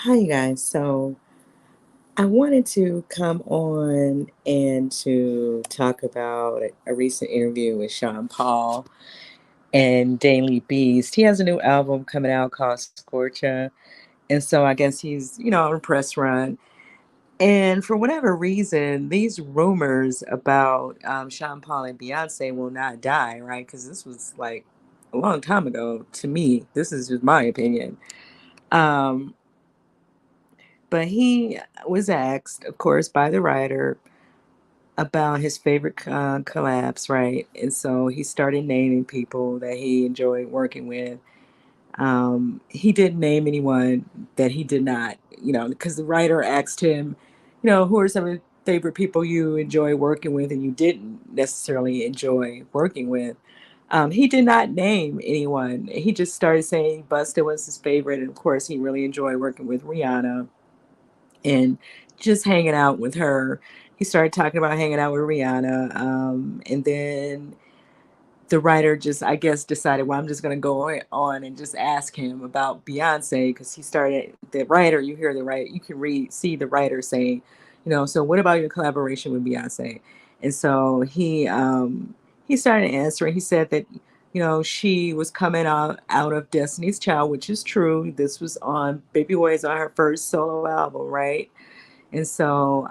Hi, you guys. So I wanted to come on and to talk about a recent interview with Sean Paul and Daily Beast. He has a new album coming out called Scorcha. And so I guess he's, on a press run. And for whatever reason, these rumors about Sean Paul and Beyonce will not die, right? Because this was like a long time ago to me. This is just my opinion. Um, But he was asked, of course, by the writer about his favorite collabs, right? And so he started naming people that he enjoyed working with. He didn't name anyone that he did not, because the writer asked him, who are some of the favorite people you enjoy working with and you didn't necessarily enjoy working with. He did not name anyone. He just started saying Busta was his favorite. And of course, he really enjoyed working with Rihanna and just hanging out with her. He started talking about hanging out with Rihanna. And then the writer just, I guess, decided, well, I'm just going to go on and just ask him about Beyonce because he started, the writer, you hear the right, you can see the writer saying, so what about your collaboration with Beyonce? And so he started answering. He said that, she was coming out of Destiny's Child, which is true. This was on Baby Boy is on her first solo album, right? And so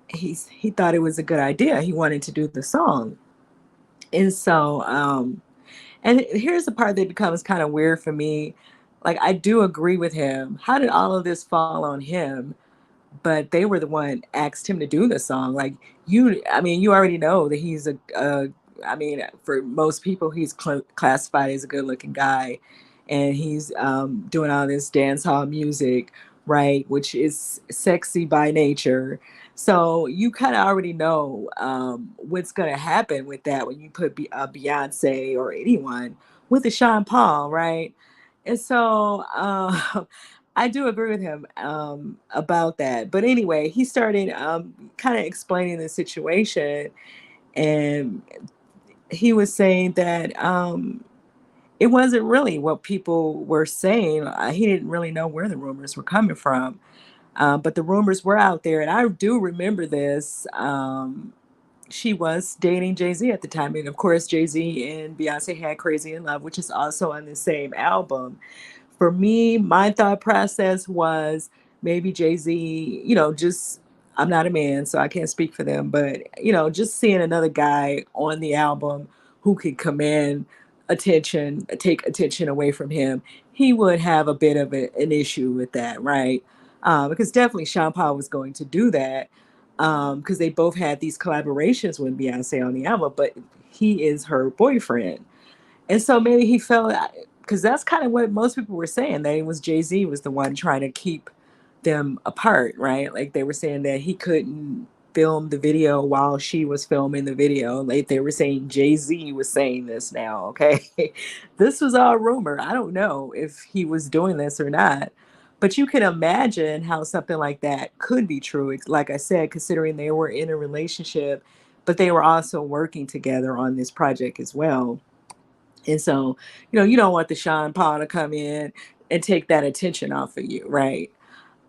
he thought it was a good idea. He wanted to do the song. And so and here's the part that becomes kind of weird for me. Like I do agree with him. How did all of this fall on him? But they were the one asked him to do the song. Like I mean, you already know that he's I mean, for most people, he's classified as a good-looking guy, and he's doing all this dance hall music, right? Which is sexy by nature. So you kind of already know what's going to happen with that when you put Beyonce or anyone with the Sean Paul, right? And so I do agree with him about that. But anyway, he started kind of explaining the situation, and he was saying that it wasn't really what people were saying. He didn't really know where the rumors were coming from, but the rumors were out there, and I do remember this. She was dating Jay-Z at the time, and of course, Jay-Z and Beyonce had "Crazy in Love," which is also on the same album. For me, my thought process was maybe Jay-Z, just I'm not a man, so I can't speak for them, but just seeing another guy on the album who could command attention, take attention away from him, he would have a bit of an issue with that, right? Because definitely Sean Paul was going to do that because they both had these collaborations with Beyonce on the album, but he is her boyfriend. And so maybe he felt because that's kind of what most people were saying that it was Jay-Z was the one trying to keep them apart, right? Like they were saying that he couldn't film the video while she was filming the video. Like they were saying Jay-Z was saying this now, okay? This was all rumor. I don't know if he was doing this or not. But you can imagine how something like that could be true. Like I said, considering they were in a relationship, but they were also working together on this project as well. And so, you don't want the Sean Paul to come in and take that attention off of you, right?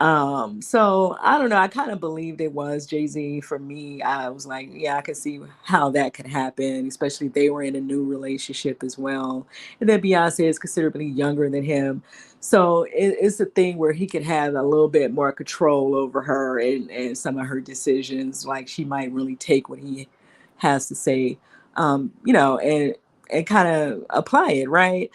So I don't know. I kind of believed it was Jay-Z for me. I was like, yeah, I could see how that could happen, especially if they were in a new relationship as well. And then Beyonce is considerably younger than him. So it's a thing where he could have a little bit more control over her and some of her decisions. Like she might really take what he has to say, and kind of apply it, right?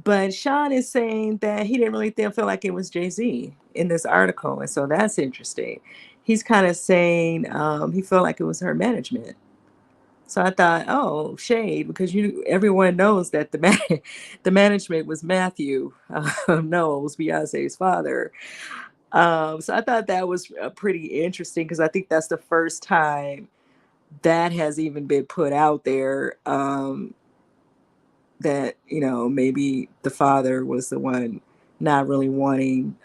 But Sean is saying that he didn't really feel like it was Jay Z in this article, and so that's interesting. He's kind of saying he felt like it was her management. So I thought, oh, shade, because everyone knows that the management was Matthew Knowles, Beyonce's father. So I thought that was pretty interesting because I think that's the first time that has even been put out there. That maybe the father was the one not really wanting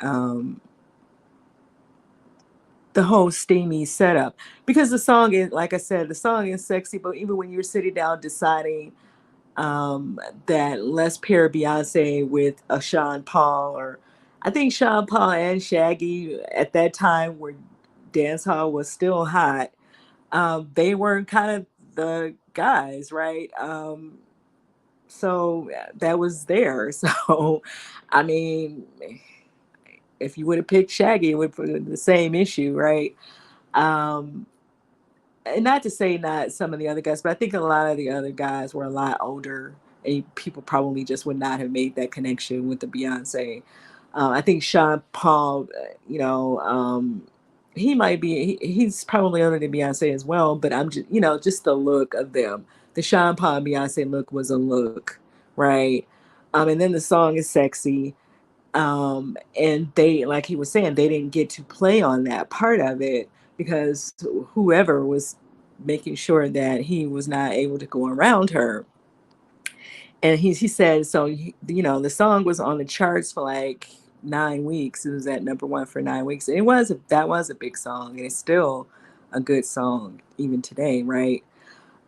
the whole steamy setup because the song is, like I said, the song is sexy, but even when you're sitting down deciding that let's pair Beyonce with a Sean Paul, or I think Sean Paul and Shaggy at that time where dance hall was still hot. They were kind of the guys, right? So that was there. So, I mean, if you would have picked Shaggy, it would be the same issue, right? Um, and not to say not some of the other guys, but I think a lot of the other guys were a lot older, and people probably just would not have made that connection with the Beyonce. I think Sean Paul, he might be, he's probably older than Beyonce as well, but I'm just, just the look of them. The Sean Paul and Beyonce look was a look, right? And then the song is sexy. And they, like he was saying, they didn't get to play on that part of it because whoever was making sure that he was not able to go around her. And he said, so, the song was on the charts for like 9 weeks. It was at number one for 9 weeks. And that was a big song. And it's still a good song even today, right?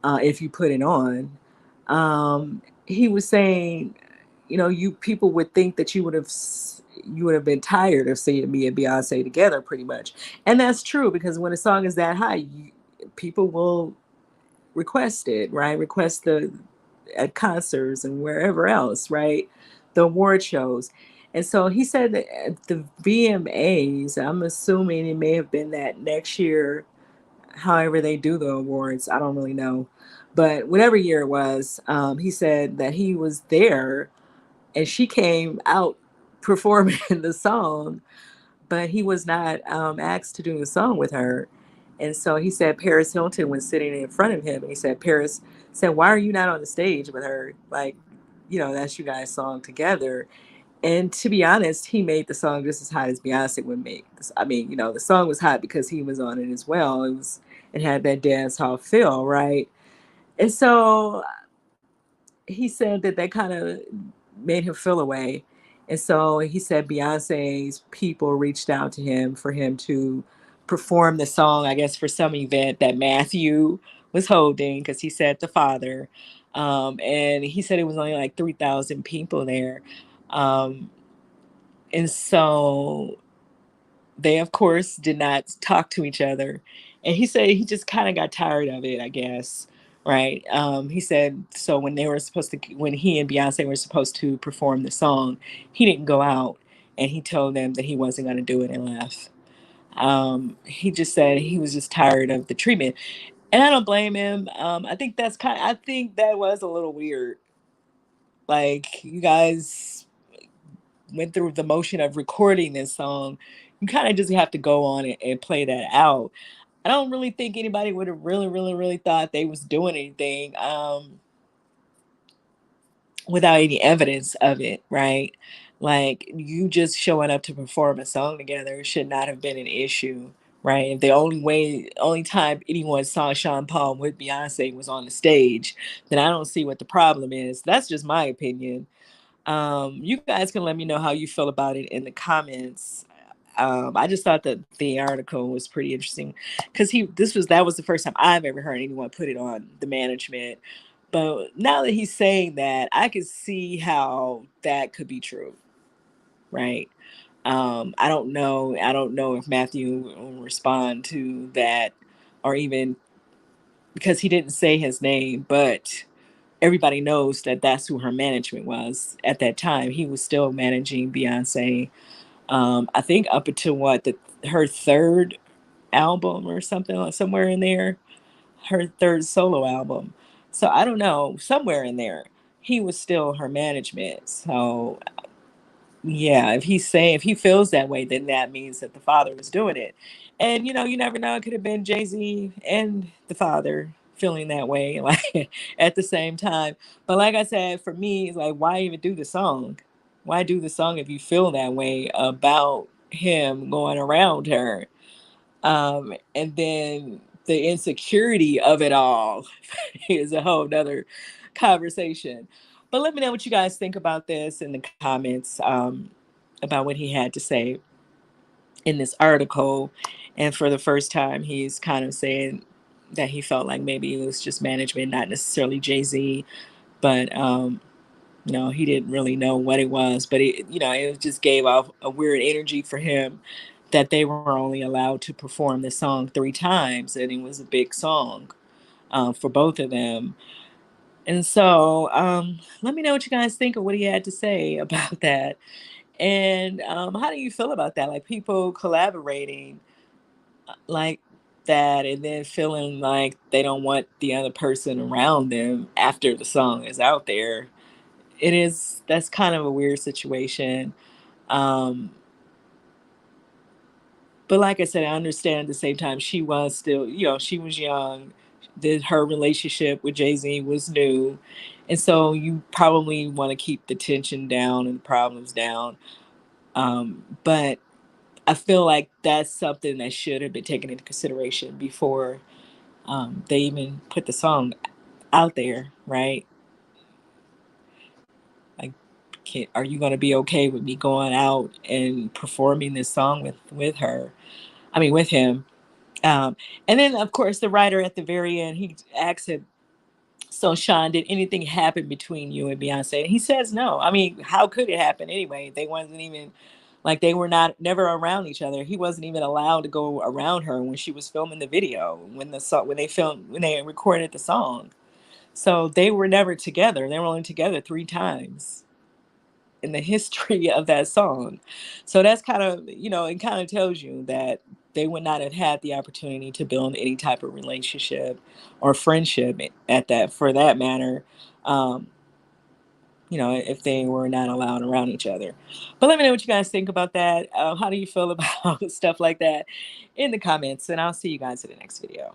If you put it on. He was saying, you people would think that you would have been tired of seeing me and Beyonce together, pretty much, and that's true because when a song is that high, people will request it, right? Request the at concerts and wherever else, right? The award shows. And so he said that at the VMAs, I'm assuming it may have been that next year, however they do the awards, I don't really know. But whatever year it was, he said that he was there and she came out performing the song, but he was not asked to do the song with her. And so he said Paris Hilton was sitting in front of him, and he said, Paris said, "Why are you not on the stage with her? Like, that's you guys' song together." And to be honest, he made the song just as hot as Beyonce would make. I mean, the song was hot because he was on it as well. It had that dance hall feel, right? And so he said that kind of made him feel away. And so he said Beyonce's people reached out to him for him to perform the song, I guess, for some event that Matthew was holding, because he said the father. And he said it was only like 3,000 people there. Um, and so they, of course, did not talk to each other. And he said he just kind of got tired of it, I guess. Right. He said so when he and Beyonce were supposed to perform the song, he didn't go out and he told them that he wasn't going to do it and left. He just said he was just tired of the treatment. And I don't blame him. I think that was a little weird. Like, you guys went through the motion of recording this song, you kind of just have to go on and play that out. I don't really think anybody would have really, really, really thought they was doing anything without any evidence of it, right? Like, you just showing up to perform a song together should not have been an issue, right? If the only time anyone saw Sean Paul with Beyonce was on the stage, then I don't see what the problem is. That's just my opinion. You guys can let me know how you feel about it in the comments. I just thought that the article was pretty interesting because that was the first time I've ever heard anyone put it on the management. But now that he's saying that, I can see how that could be true, right? I don't know. I don't know if Matthew will respond to that, or even because he didn't say his name, but everybody knows that that's who her management was at that time. He was still managing Beyonce. I think up until her third album or something, like somewhere in there, her third solo album. So I don't know, somewhere in there, he was still her management. So yeah, if he feels that way, then that means that the father was doing it. And you never know, it could have been Jay-Z and the father feeling that way, like at the same time. But like I said, for me, it's like, why even do the song? Why do the song if you feel that way about him going around her? And then the insecurity of it all is a whole nother conversation. But let me know what you guys think about this in the comments, about what he had to say in this article. And for the first time, he's kind of saying that he felt like maybe it was just management, not necessarily Jay-Z. But He didn't really know what it was, but it just gave off a weird energy for him that they were only allowed to perform the song 3 times, and it was a big song for both of them. And so, let me know what you guys think of what he had to say about that. And how do you feel about that? Like people collaborating like that and then feeling like they don't want the other person around them after the song is out there. That's kind of a weird situation. Um, but like I said, I understand at the same time she was still, she was young. Her relationship with Jay-Z was new. And so you probably want to keep the tension down and the problems down. But I feel like that's something that should have been taken into consideration before they even put the song out there, right? Like, are you going to be okay with me going out and performing this song with her? I mean, with him. Um, and then, of course, the writer at the very end, he asks him, "So, Sean, did anything happen between you and Beyonce?" And he says, "No. I mean, how could it happen anyway? They wasn't even like they were not never around each other. He wasn't even allowed to go around her when she was filming the video, when they recorded the song. So they were never together. They were only together 3 times in the history of that song. So that's kind of, it kind of tells you that they would not have had the opportunity to build any type of relationship or friendship at that, for that matter, um, if they were not allowed around each other. But let me know what you guys think about that. How do you feel about stuff like that in the comments? And I'll see you guys in the next video.